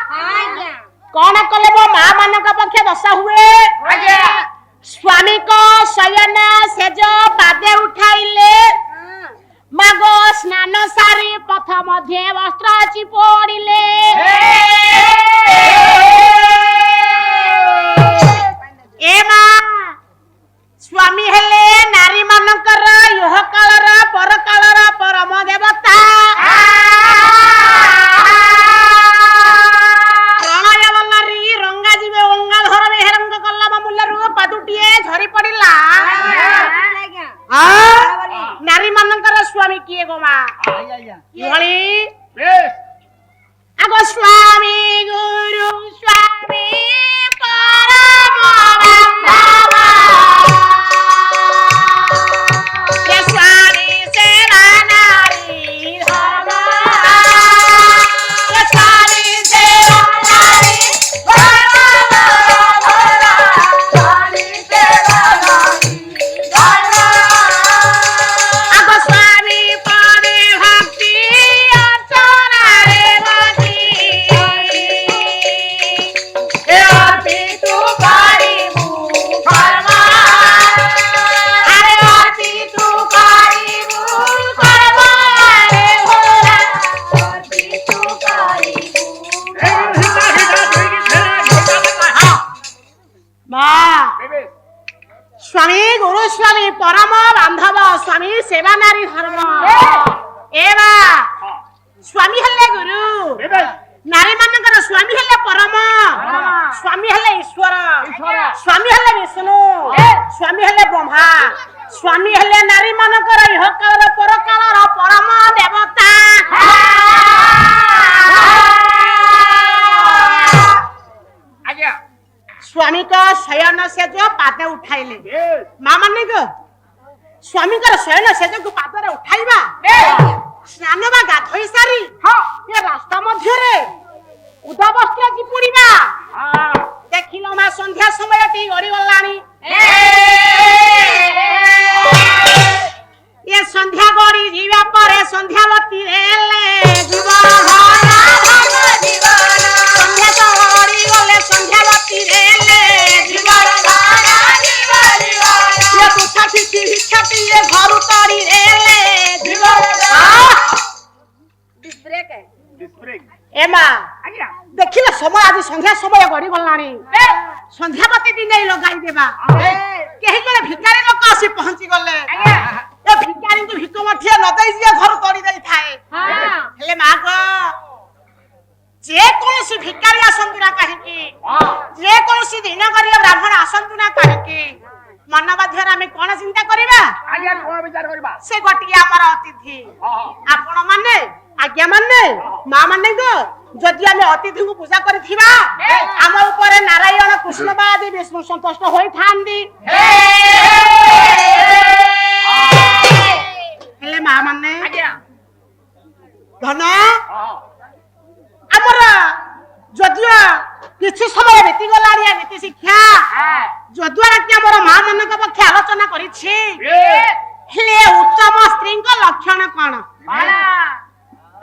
कौन कले मो मां मान का पक्ष दशा हुए स्वामी को शयन सेज पादे उठाइले मागो स्नान सारी पथ मध्य वस्त्र चिपोड़िले ए मां स्वामी हेले नारी मानकर यह कालर पर कालर परम देवता प्रणय वल्लरी रंगा जीवे अंगा धर बेहरंग कल्ला मूल्य पादुटिए झरी पड़िला नारी मानकर स्वामी किए गो मां इहली आगो स्वामी गुरु स्वामी परम बांधव ये स्वामी सेवा नारी धर्म ये स्वामी सेवा नारी स्वामी सेवा नारी आगो स्वामी पदे भक्ति अर्चना रे भक्ति ए आरती तू करिबू कर्म अरे आरती तू करिबू कर्म रे भोला आरती तू करिबू मां स्वामी गुरु स्वामी परम बांधव स्वामी सेवा नारी धर्म एवा स्वामी हेले गुरु नारी मानकर स्वामी हेले परम स्वामी हेले ईश्वर स्वामी हेले विष्णु स्वामी हेले ब्रह्मा स्वामी हेले नारी मानकर इह काल पर कालर परम देवता स्वामी का शयन से जो पादे उठाइले मां माने को स्वामी का शयन से जो पादरे उठाइबा स्नान बा गाधोई सारी ये रास्ता मध्य रे उदावस्त्र की पुरीबा देखिलो मा संध्या समय टी गड़ी गलानी ये संध्या गड़ी जीवा परे संध्यावती रेले जीवन हरा जीवन संध्या गड़ी गले संध्यावती रेले जीवन हरा जीवन ये तुछा छिटी हिछटी ये घर उतारी रेले जीवन डिस्ब्रेक एमा देखिले समय आज संध्या समय गड़ी गलानी संध्यावती दिन नहीं लगाई देबा केही गले भिखारी लोक आसी पहुंची गले ए भिखारी को भिक मठिया न दई जे घर तोड़ी देई थाए हेले मा को जे कोनसी भिखारी आसंतु ना काहे की जे कोनसी दिन करिया ब्राह्मण आसंतु ना काहे की मन मध्यरा में कोन चिंता करिबा आज्ञा कोन विचार करिबा से गोटिया हमर अतिथि आपण माने आज्ञा माने मा माने गो जदि आमे अतिथि को पूजा करिथिबा हम ऊपर नारायण कृष्णवादी विष्णु संतुष्ट होई थांदी हेले मा माने आज्ञा धन हमर जदिया किछि समय बीती गलारिया नीति शिक्षा जद्वारा कि हमर मा मन के पक्ष आलोचना करिछि हेले उत्तम स्त्री को लक्षण कोन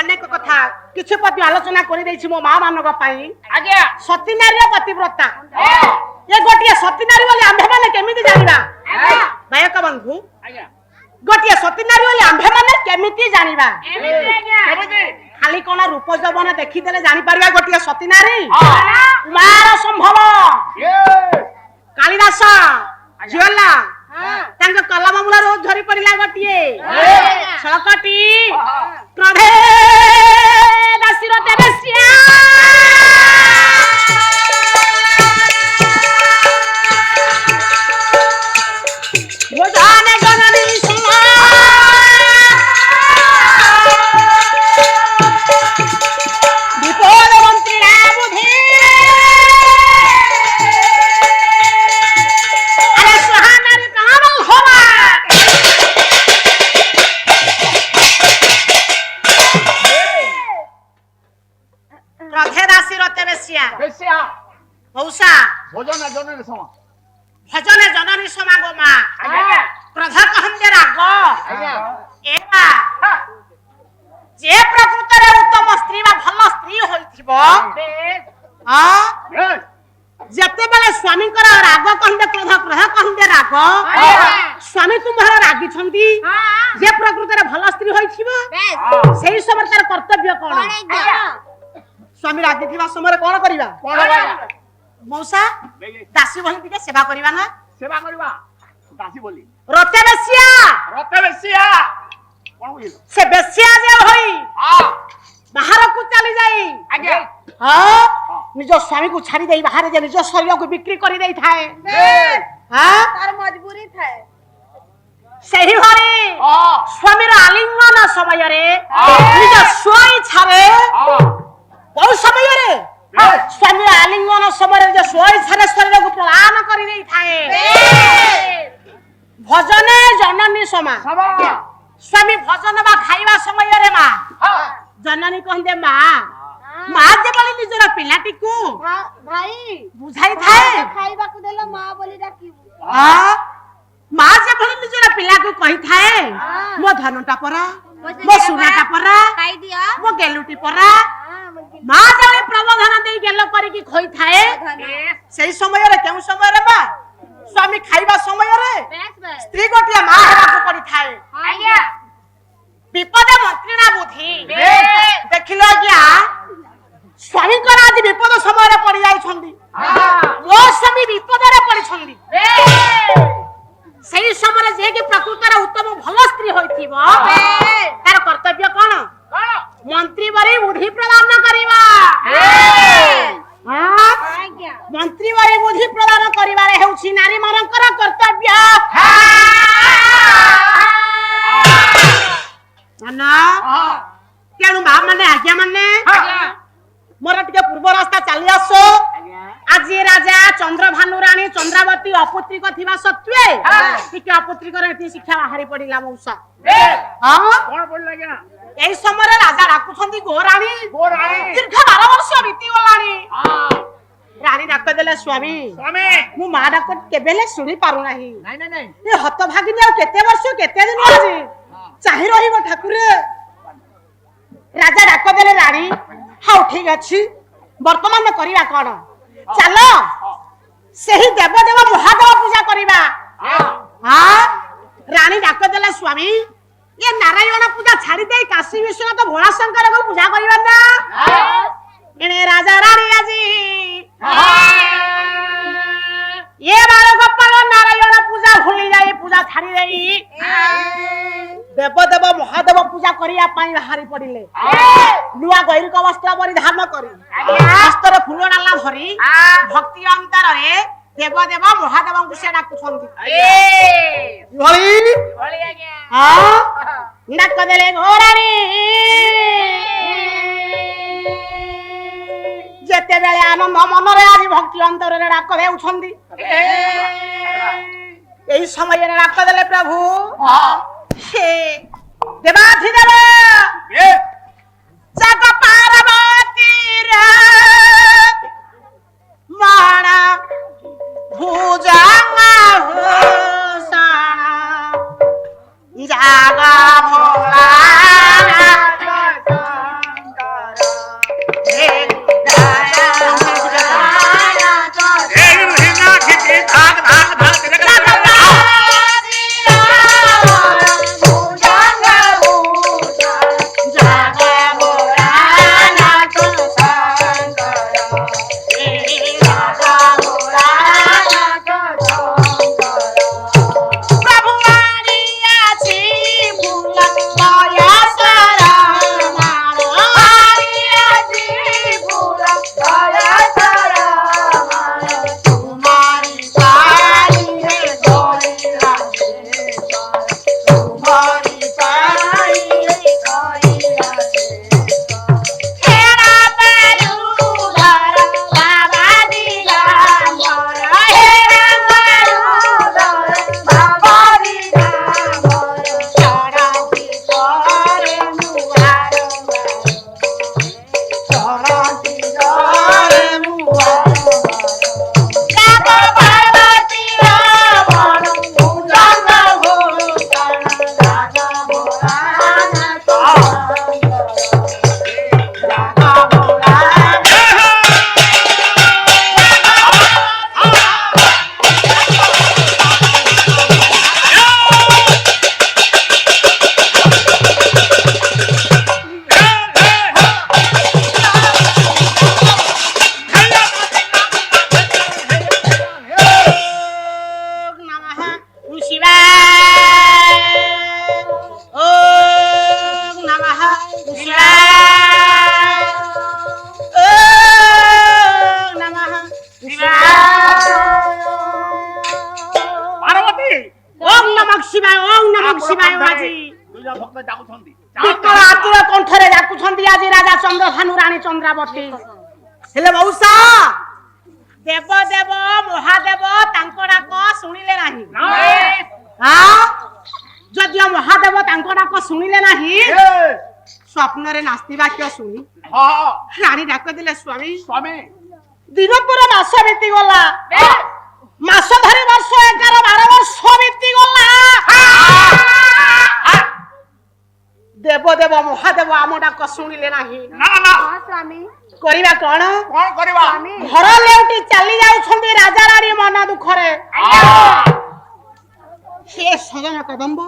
अनेक कथा किछि पति आलोचना करि दैछि मो मा मानक पई आज्ञा सती नारी पतिव्रता ये गोटिया सती नारी बोले आंभे माने केमिति जानिबा नायक बंधु आज्ञा गोटिया सती नारी बोले आंभे माने केमिति जानिबा केमिति खाली कोन रूप जवन देखि देले जानि परबा गोटिया सती नारी कुमार संभव कालिदास जियला तांग कलम मूल रोज झरी पड़िला गोटिए सळकटी प्रभे दासीर देवस्या भोजन जननी सुमा विपद मंत्री बुद्धि अरे सुहानारी कामल होवा प्रभे दासीर देवस्या मौसा भोजन जननी समागो मा प्रधा कहंदे राग एबा जे प्रकृत रे उत्तम स्त्री बा भल स्त्री होइथिबो जते बेले स्वामी करा राग कहंदे क्रोध क्रोध कहंदे राग स्वामी तुम्हारा रागी छंती जे प्रकृति रे भल स्त्री होई छिबो सेही समय तार कर्तव्य कोन स्वामी रागी थिबा समय कोन करिवा मौसा दासी भली टिके सेवा करिवा ना सेवा करवा दासी बोली रते बेसिया कोन बोली से बेसिया जे होई बाहर को चली जाई आगे हां निज स्वामी को छाड़ी देई बाहर जे निज शरीर को बिक्री करी देई थाए हां तार मजबूरी थाए सही भरी स्वामी रा आलिंगन समय रे निज सोई छारे बहु समय रे स्वामी रा आलिंगन समय रे जे सोई छारे शरीर को प्रदान करी देई थाए भजने जननी समा स्वामी भजन बा खाइबा समय रे मां जननी कहंदे मां जे बोली निजरा पिलाटी को भाई बुझाई थाए खाइबा को देला मां बोली डाकिबू मां जे बोली निजरा पिला को कहि थाए मो धनटा परा मो सुनाटा परा खाइ दिया मो गेलुटी परा मां जे प्रबोधन देई गेलो करी की खोई थाए सेही समय रे केउ समय रे बा स्वामी खाइबा समय रे स्त्री गोटिया मां हेबा को पड़ी थाए आज्ञा विपदे मंत्रीना बुद्धि देखिलो क्या स्वामी को आज विपद समय रे पड़ी जाई छंदी वो स्वामी विपद रे पड़ी छंदी सही समय रे जे कि प्रकृति रे उत्तम भल स्त्री होइथिबो तार कर्तव्य कोन मंत्री बरी बुद्धि प्रदान करिवा आज्ञा मंत्री बरी बुद्धि प्रदान करिवा रे हेउछि नारी मानकर कर्तव्य ना केनु बा माने आज्ञा माने मोर टिके पूर्व रास्ता चली आसो आज राजा चंद्रभानु रानी चंद्रावती अपुत्रिक थिबा सत्वे टिके अपुत्रिक रे शिक्षा बाहरी पडिला मौसा हां कोन पडला क्या एई समय राजा डाकु छंदी गोराणी दीर्घ 12 वर्ष बीती गलाणी रानी डाक देले स्वामी मु मा डाक केबेले सुनी पारु नाही नहीं ए हत भागिनी आ केते वर्ष केते दिन आज चाहि रहिबो ठाकुर राजा डाक देले रानी हाउ ठीक अछि वर्तमान करिवा कोन चलो सही देव देव महादेव पूजा करिवा हां रानी डाक देले स्वामी ये नारायण पूजा छाड़ी दे काशी विश्वनाथ भोला शंकर को पूजा करिवा ना एने राजा रानी आजी ये बाल गोपाल नारायण पूजा भूली जाई पूजा छाड़ी देई देव देव महादेव पूजा करिया पाई बाहरी पडिले नुआ गैरिक वस्त्र परिधान करी हस्तर फूल डाला धरी भक्ति अंतर रे देव देव महादेव को से डाकु छंदी भली आज्ञा हां डाक देले घोराणी जेते बेले आनंद मन रे आज भक्ति अंतर रे डाक देउ छंदी एई समय रे डाक देले प्रभु हे देवाधिदेव जग पार्वती रे माणा भुजंगा होसाणा जागा भोला जागा भोला ଚନ୍ଦ୍ରାବତୀ ହେଲେ ମଉସା ଦେବ ଦେବ ମହାଦେବ ତାଙ୍କ ଡାକ ଶୁଣିଲେ ନାହିଁ ଯଦିଓ ମହାଦେବ ତାଙ୍କ ଡାକ ଶୁଣିଲେ ନାହିଁ ସ୍ୱପ୍ନରେ ନାସ୍ତି ବାକ୍ୟ ଶୁଣି ରାଣୀ ଡାକ ଦେଲେ ସ୍ୱାମୀ ସ୍ୱାମୀ ଦିନ ପରେ ମାସ ବିତିଗଲା ମାସ ଧରି ବର୍ଷ 11-12 ବର୍ଷ ବିତିଗଲା ଦେବ ଦେବ ମହାଦେବ ଆମ ଡାକ ଶୁଣିଲେ ନାହିଁ ନା ନା हाँ स्वामी କରିବା କଣ କଣ କରିବା ଘର ଲେଉଟି ଚାଲି ଯାଉଛନ୍ତି ରାଜା ରାଣୀ ମନ ଦୁଃଖରେ ସେ ସଜନ କଦମ୍ବ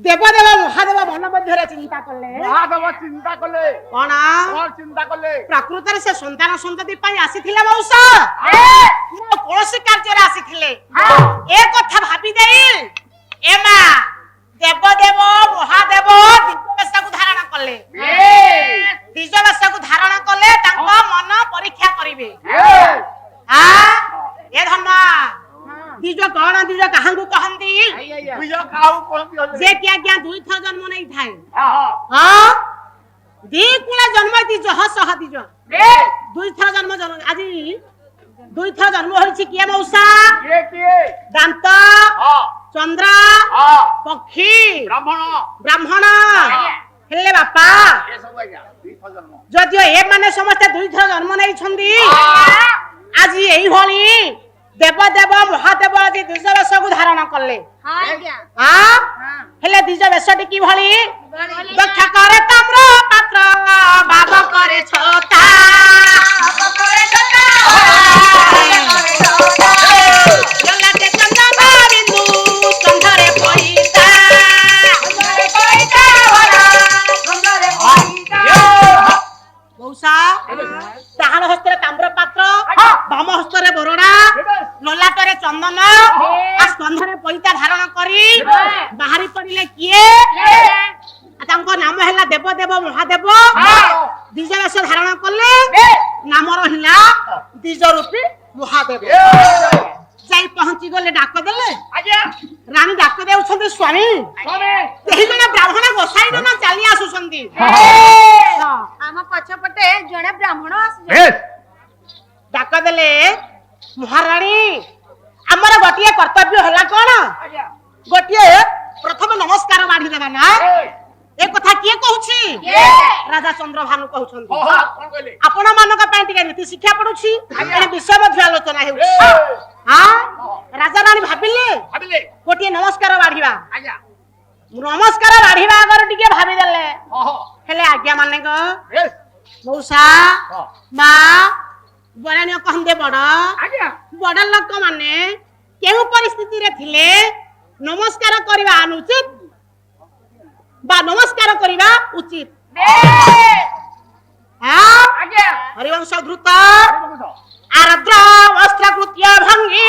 ଦେବଦେବ ମହାଦେବ ମନ ମଧ୍ୟରେ ଚିନ୍ତା କଲେ ମହାଦେବ ଚିନ୍ତା କଲେ କଣ କଣ ଚିନ୍ତା କଲେ ପ୍ରକୃତରେ ସେ ସନ୍ତାନ ସନ୍ତତି ପାଇଁ ଆସିଥିଲେ ମଉସା କୌଣସି କାର୍ଯ୍ୟରେ ଆସିଥିଲେ ଏ କଥା ଭାବି ଦେଇ ଏ ମା ଦେବଦେବ ମହାଦେବ ଦିବ୍ୟବେଶକୁ ଧାରଣ କଲେ ଦିବ୍ୟବେଶକୁ ଧାରଣ କଲେ ତାଙ୍କ ମନ ପରୀକ୍ଷା କରିବେ ଏ ଧନ ଦିଜ କଣ ଦିଜ କାହାଙ୍କୁ କହନ୍ତି ବିଜ କାହାକୁ କହନ୍ତି ଯେ କି ଆଜ୍ଞା 2 ଥର ଜନ୍ମ ନେଇଥାଏ ଦି କୁଳ ଜନ୍ମ ଦିଜ ସହ ଦିଜ 2 ଥର ଜନ୍ମ ଆଜି 2 ଥର ଜନ୍ମ ହୋଇଛି କିଏ ମଉସା କିଏ ଦାନ୍ତ ଚନ୍ଦ୍ର ପକ୍ଷୀ ବ୍ରାହ୍ମଣ ହେଲେ ବାପା ଯଦିଓ ଏମାନେ ସମସ୍ତେ 2 ଥର ଜନ୍ମ ନେଇଛନ୍ତି ଆଜି ଏଇଭଳି ଦେବଦେବ ମହାଦେବ ଆଜି ଦ୍ୱିଜ ବେଶକୁ ଧାରଣ କଲେ हाँ क्या ହେଲେ ଦ୍ୱିଜ ବେଶଟି କିଭଳି ଦକ୍ଷ କରେ ତାମ୍ର ପାତ୍ର ବାବ କରେ ଛତା ଲଲାଟେ ଚନ୍ଦନ ବିନ୍ଦୁ କନ୍ଧରେ ପଇତା ମଉସା ଡାହାଣ ହସ୍ତରେ ତାମ୍ର ପାତ୍ର ବାମ ହସ୍ତରେ ବରଣା ଲଲାଟରେ ଚନ୍ଦନ ଆଉ ସ୍କନ୍ଧରେ ପଇତା ଧାରଣ କରି ବାହାରି ପଡିଲେ କିଏ ତାଙ୍କ ନାମ ହେଲା ଦେବଦେବ ମହାଦେବ ଦ୍ୱିଜ ବେଶ ଧାରଣ କଲେ ନାମ ରହିଲା ଦ୍ୱିଜ ରୂପୀ ମହାଦେବ ଯାଇ ପହଞ୍ଚି ଗଲେ ଡାକ ଦେଲେ ରାଣୀ ଡାକ ଦେଉଛନ୍ତି ସ୍ୱାମୀ ଏହି ଜଣେ ବ୍ରାହ୍ମଣ ଗୋସାଇ ନା ଚାଲି ଆସୁଛନ୍ତି आम पछपटे जड़े ब्राह्मण ଡାକ ଦେଲେ ମହାରାଣୀ ଆମର ଗୋଟିଏ କର୍ତ୍ତବ୍ୟ ହେଲା କଣ ଗୋଟିଏ ପ୍ରଥମ ନମସ୍କାର ବାଢିଦେବା ନା ଏ କଥା କିଏ କହୁଛି ରାଜା ଚନ୍ଦ୍ରଭାନୁ କହୁଛନ୍ତି ଆପଣ ମାନଙ୍କ ପାଇଁ ଟିକେ ନୀତି ଶିକ୍ଷା ପଡୁଛି ଏ ବିଷୟ ମଧ୍ୟ ଆଲୋଚନା ହେଉଛି ରାଜା ରାଣୀ ଭାବିଲେ ଗୋଟିଏ ନମସ୍କାର ବାଢିବା ନମସ୍କାର ବାଢିବା ଆଗରୁ ଟିକେ ଭାବିଦେଲେ ହେଲେ ଆଜ୍ଞା ମାନେ ମଉସା ମା ବରାଣୀୟ କହନ୍ତେ ବଡ ଲୋକ ମାନେ କେଉଁ ପରିସ୍ଥିତିରେ ଥିଲେ ନମସ୍କାର କରିବା ଅନୁଚିତ বা নমস্কার করিবা উচিত হরিবংশ ধৃত আরদ্র বস্ত্রকৃত্য ভঙ্গি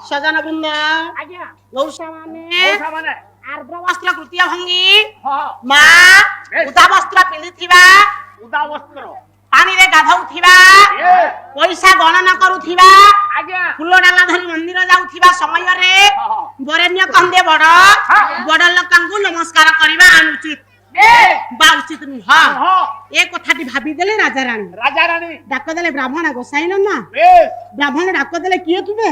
सजन बुंद मौसा माने आर्द्र वस्त्र कृत्य भंगी मां उदा वस्त्र पिंधिथिबा उदा वस्त्र पानी रे गाधौथिबा पैसा गणना करूथिबा फूल डाला धरी मंदिर जाउथिबा समय रे बरेण्य कंदे बड़ लोकांकु नमस्कार करिबा अनुचित बा उचित नुह ए कथाटी भाबी देले राजा रानी डाक देले ब्राह्मण गोसाई ना ब्राह्मण डाक देले किए तुमे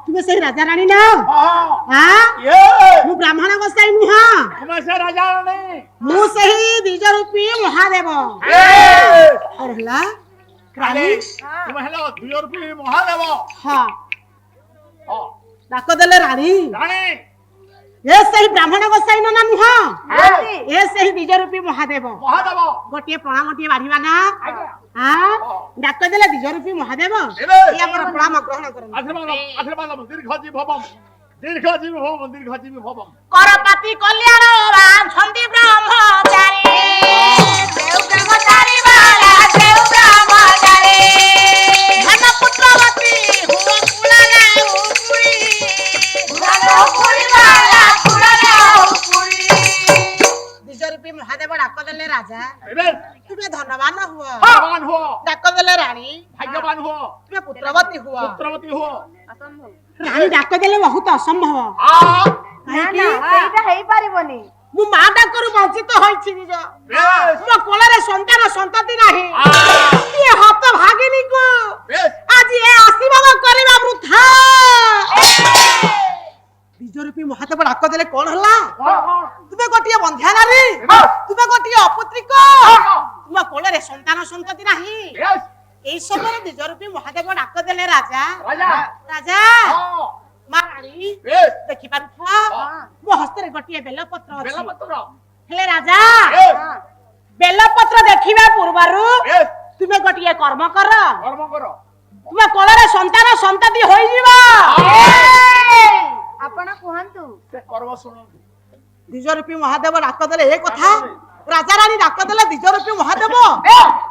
तुमे सही राजा रानी ना मु ब्राह्मण गोसाई नुह राजा रानी मु सही द्विज रूपी महादेव हरला रानी तुम हेलो द्विज रूपी महादेव हां डाक देले रानी ए सही ब्राह्मण गोसाई ना नुह ए सही द्विज रूपी महादेव गोटे प्रणाम गोटे बाढ़िबा ना डाक देले द्विज रूपी महादेव ए हमर प्रणाम ग्रहण करन आशीर्वाद दीर्घ जीवम দীর্ঘজীবী ভব দীর্ঘজীবী ভব করপাতি কল্যাণ বাঁধন্তি ব্রহ্মচারী দেউ ব্রহ্মচারী বালা দেউ ব্রহ্মচারী ধন পুত্রবতী হুয়া কুলালা উপুরি ধন পুরি বালা কুলালা উপুরি বিজরূপী মহাদেব ডাক দেলে রাজা বেশ তুমি ধনবান হুয়া ভাগ্যবান হো ডাক দেলে রানী ভাগ্যবান হো তুমি পুত্রবতী হুয়া পুত্রবতী হো ଅସମ୍ଭବ ରାଣୀ ଡାକ ଦେଲେ ବହୁତ ଅସମ୍ଭବ আ ନା ନା ସେଇଟା ହେଇପାରିବନି ମୁଁ ମା ଡାକରୁ ବଞ୍ଚିତ ହୋଇଛି ନିଜ বেশ ମୋ କୋଳରେ ସନ୍ତାନ ସନ୍ତତି ନାହିଁ আ ଏ ହତ ଭାଗିନୀକୁ বেশ ଆଜି ଏ ଆଶୀର୍ବାଦ କରିବା ବୃଥା ବିଜରୂପୀ ମହାଦେବ ଡାକ ଦେଲେ କଣ ହେଲା ତୁମେ ଗୋଟିଏ ବନ୍ଧ୍ୟା ନାରୀ ତୁମେ ଗୋଟିଏ ଅପୁତ୍ରିକ ତୁମ କୋଳରେ ସନ୍ତାନ ସନ୍ତତି ନାହିଁ বেশ এই সমୟରେ ବିଜରୂପୀ ମହାଦେବ ଡାକ ଦେଲେ ରାଜା রাজা ରାଜା হ্যাঁ ମା ରାଣୀ বেশ ଦେଖିପାରୁଛ ମୋ ହସ୍ତରେ ଗୋଟିଏ ବେଲପତ୍ର ଅଛି বেলপত্র ହେଲେ ରାଜା বেশ ବେଲପତ୍ର ଦେଖିବା ପୂର୍ବରୁ বেশ ତୁମେ ଗୋଟିଏ କର୍ମ କର কর্ম করো ତୁମ କୋଳରେ ସନ୍ତାନ ସନ୍ତତି ହୋଇଯିବ ଆପଣ କୁହନ୍ତୁ সে কর্ম শুনন্তু ଦ୍ୱିଜରୂପୀ ମହାଦେବ ଡାକ ଦେଲେ ଏ କଥା ରାଜା ରାଣୀ ଡାକ ଦେଲେ ଦ୍ୱିଜରୂପୀ ମହାଦେବ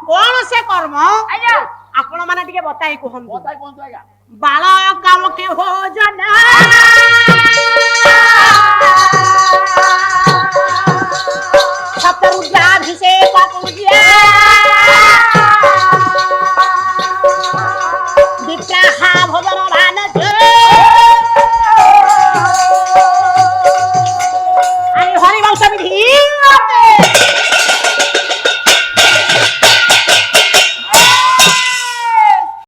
କଣ ସେ କର୍ମ ଆପଣ ମାନେ ଟିକେ ବତାଇ କୁହନ୍ତୁ কোথায় কোন জায়গা ବାଳ କାମ କେ ଭୋଜନ ସପ୍ତରୁଦ୍ରାଭିଷେକ ପୂଜ୍ୟ